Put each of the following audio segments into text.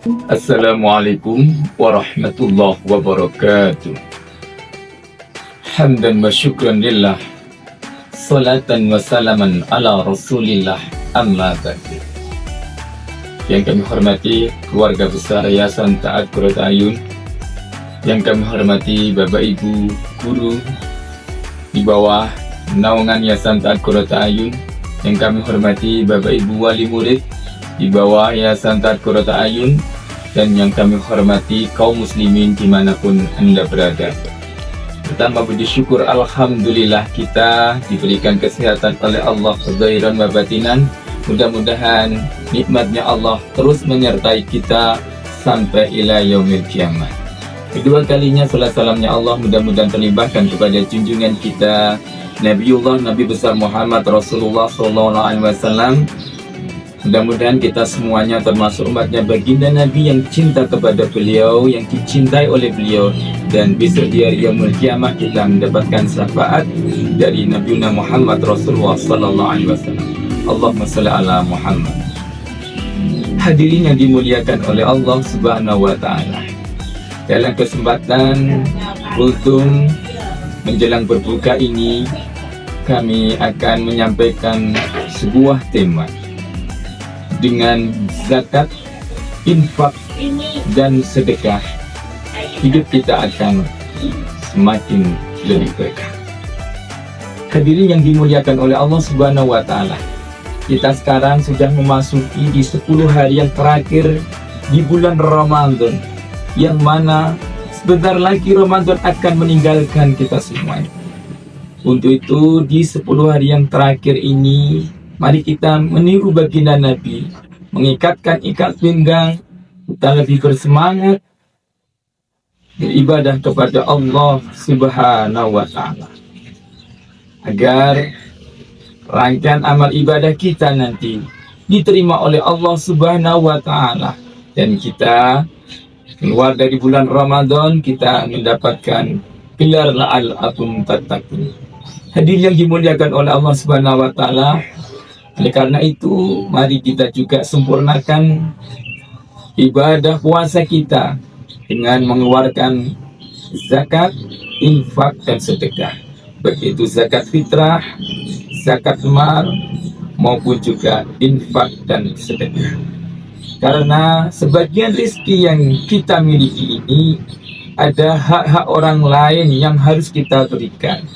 Assalamualaikum warahmatullahi wabarakatuh. Hamdan wa syukran lillah, salatan wa salaman ala rasulillah, amma ba'du. Yang kami hormati keluarga besar Yayasan Taat Qurrata A'yun, yang kami hormati Bapak Ibu guru di bawah naungan Yayasan Taat Qurrata A'yun, yang kami hormati Bapak Ibu wali murid di bawah Yayasan Taat Qurrata A'yun, dan yang kami hormati kaum muslimin dimanapun Anda berada. Pertama puji syukur, alhamdulillah kita diberikan kesehatan oleh Allah zahiran wa batinan. Mudah-mudahan nikmatnya Allah terus menyertai kita sampai ila yaumil kiamah. Kedua kalinya salat salamnya Allah mudah-mudahan terlimpahkan kepada junjungan kita Nabiullah Nabi besar Muhammad Rasulullah SAW. Mudah-mudahan kita semuanya termasuk umatnya baginda Nabi yang cinta kepada beliau, yang dicintai oleh beliau, dan besok di hari yaumul kiamah kita mendapatkan syafaat dari Nabi Muhammad Rasulullah SAW. Allahumma shalli ala Muhammad. Hadirin yang dimuliakan oleh Allah Subhanahu wa Ta'ala, dalam kesempatan kultum menjelang berbuka ini, kami akan menyampaikan sebuah tema dengan zakat, infak, dan sedekah. Hidup kita akan semakin lebih berkah. Hadirin yang dimuliakan oleh Allah Subhanahu wa Ta'ala, kita sekarang sudah memasuki di 10 hari yang terakhir di bulan Ramadan, yang mana sebentar lagi Ramadan akan meninggalkan kita semuanya. Untuk itu di 10 hari yang terakhir ini, mari kita meniru baginda Nabi, mengikatkan ikat pinggang, kita lebih bersemangat beribadah kepada Allah Subhanahu wa Ta'ala, agar rangkaian amal ibadah kita nanti diterima oleh Allah Subhanahu wa Ta'ala, dan kita keluar dari bulan Ramadan kita mendapatkan gelar la'allakum tattaqun. Hadir yang dimuliakan oleh Allah Subhanahu wa Ta'ala, oleh karena itu mari kita juga sempurnakan ibadah puasa kita dengan mengeluarkan zakat, infak, dan sedekah, baik itu zakat fitrah, zakat mal, maupun juga infak dan sedekah. Karena sebagian rezeki yang kita miliki ini ada hak-hak orang lain yang harus kita berikan,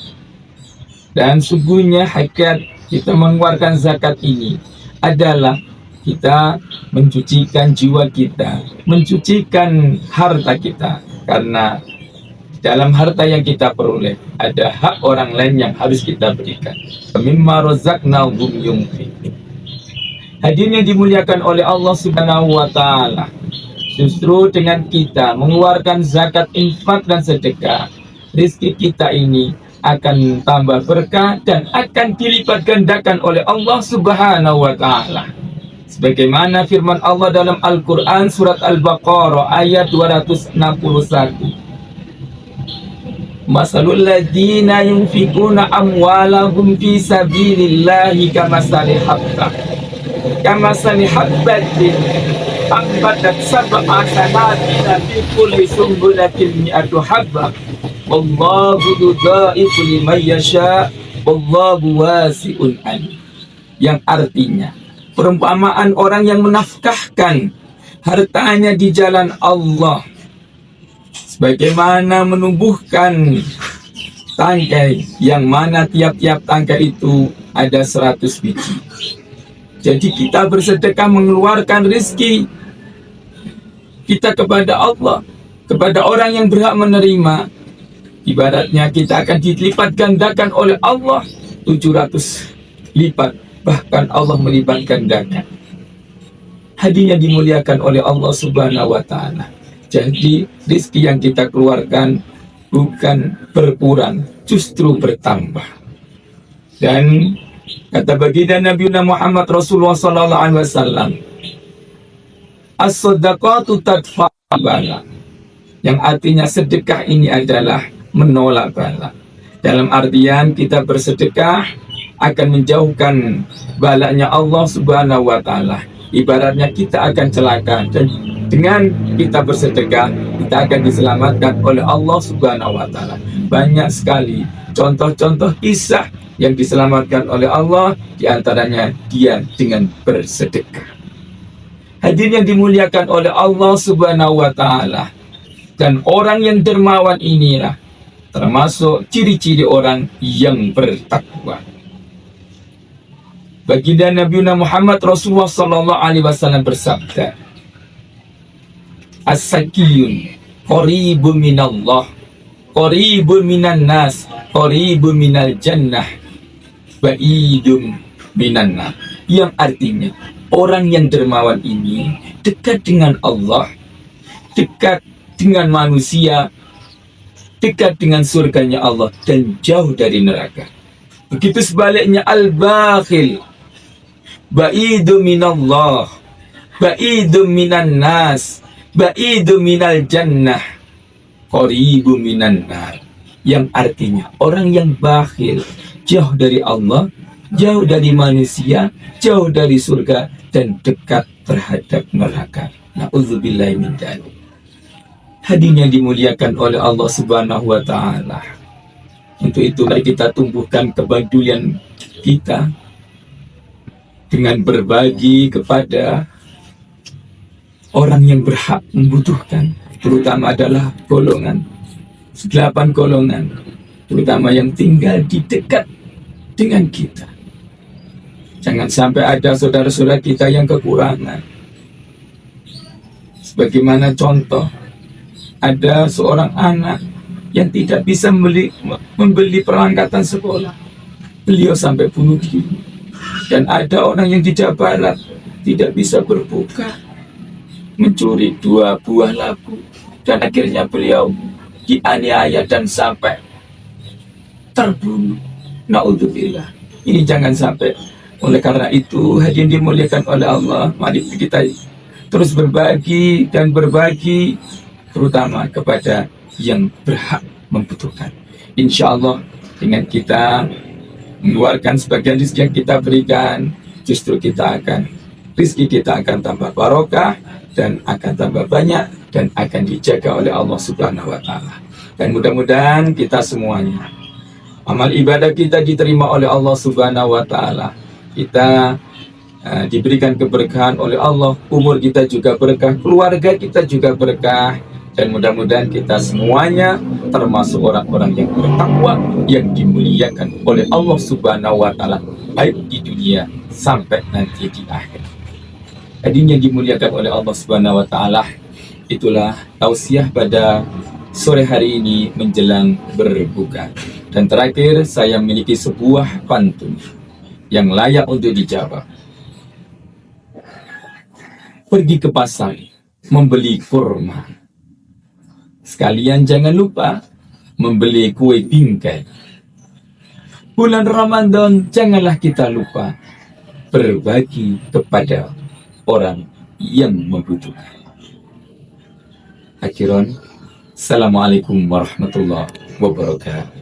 dan sungguhnya hakikat kita mengeluarkan zakat ini adalah kita mencucikan jiwa kita, mencucikan harta kita, karena dalam harta yang kita peroleh ada hak orang lain yang harus kita berikan. Mimma razaqnahum yunfiqun. Hadirin yang dimuliakan oleh Allah Subhanahu wa Ta'ala, justru dengan kita mengeluarkan zakat, infak, dan sedekah, rezeki kita ini akan tambah berkah dan akan dilipat gandakan oleh Allah Subhanahu wa Ta'ala. Sebagaimana firman Allah dalam Al-Quran surat Al-Baqarah ayat 261. Masalul ladina yunfikuna amwalahum fi sabilillahi kamasali habbatin ambatat sab'a sanatina fi kulli sumbulatin mi'atu habbah wallahu dzaifu liman yasha wallahu wasi'un alim. Yang artinya perumpamaan orang yang menafkahkan hartanya di jalan Allah, sebagaimana menumbuhkan tangkai yang mana tiap-tiap tangkai itu ada 100 biji. Jadi kita bersedekah mengeluarkan rezeki kita kepada Allah, kepada orang yang berhak menerima. Ibaratnya kita akan dilipat gandakan oleh Allah 700 lipat, bahkan Allah melipat gandakan. Hadirin yang dimuliakan oleh Allah Subhanahu wa Ta'ala, jadi rezeki yang kita keluarkan bukan berkurang, justru bertambah. Dan kata baginda Nabi Muhammad Rasulullah SAW, as-sadaqatu tadfa'u bala, yang artinya sedekah ini adalah menolak bala. Dalam artian kita bersedekah akan menjauhkan balanya Allah Subhanahu wa Ta'ala. Ibaratnya kita akan celaka dan Dengan kita bersedekah, kita akan diselamatkan oleh Allah Subhanahu wa Ta'ala. Banyak sekali contoh-contoh kisah yang diselamatkan oleh Allah, di antaranya dia dengan bersedekah. Hadirin yang dimuliakan oleh Allah Subhanahu wa Ta'ala, dan orang yang dermawan inilah termasuk ciri-ciri orang yang bertakwa. Baginda Nabi Muhammad Rasulullah sallallahu alaihi wasallam bersabda, "As-sakiyun qaribun minallah, qaribun minan nas, qaribun minal jannah, ba'idum minan nar." Yang artinya, orang yang dermawan ini dekat dengan Allah, dekat dengan manusia, dekat dengan surganya Allah, dan jauh dari neraka. Begitu sebaliknya al-bakhil, ba'idu minallah, ba'idu minan nas, ba'idu minal jannah, qaribu minan nar. Yang artinya, orang yang bakhil jauh dari Allah, jauh dari manusia, jauh dari surga, dan dekat terhadap neraka. Na'udzubillahi min dzalik. Hadirin yang dimuliakan oleh Allah Subhanahu wa Ta'ala. Untuk itu mari kita tumbuhkan kepedulian kita dengan berbagi kepada orang yang berhak membutuhkan, terutama adalah golongan 8 golongan, terutama yang tinggal di dekat dengan kita. Jangan sampai ada saudara-saudara kita yang kekurangan. Sebagaimana contoh, ada seorang anak yang tidak bisa membeli perlengkapan sekolah. Beliau sampai bunuh diri. Dan ada orang yang di Jawa Barat tidak bisa berbuka, mencuri 2 buah labu, dan akhirnya beliau dianiaya dan sampai terbunuh. Naudzubillah. Ini jangan sampai. Oleh karena itu, hadirin dimuliakan oleh Allah, mari kita terus berbagi dan berbagi, terutama kepada yang berhak membutuhkan. Insya Allah, dengan kita mengeluarkan sebagian rezeki yang kita berikan, justru rezeki kita akan tambah barokah, dan akan tambah banyak, dan akan dijaga oleh Allah Subhanahu wa Ta'ala. Dan mudah-mudahan kita semuanya, amal ibadah kita diterima oleh Allah Subhanahu wa Ta'ala. Kita diberikan keberkahan oleh Allah, umur kita juga berkah, keluarga kita juga berkah, dan mudah-mudahan kita semuanya termasuk orang-orang yang bertakwa, yang dimuliakan oleh Allah Subhanahu wa Ta'ala, baik di dunia sampai nanti di akhir. Hadirin yang dimuliakan oleh Allah Subhanahu wa Ta'ala, itulah tausiah pada sore hari ini menjelang berbuka. Dan terakhir, saya memiliki sebuah pantun yang layak untuk dijawab. Pergi ke pasar membeli kurma, sekalian jangan lupa membeli kue bingkai. Bulan Ramadan janganlah kita lupa berbagi kepada orang yang membutuhkan. Akhiran, Assalamualaikum warahmatullahi wabarakatuh.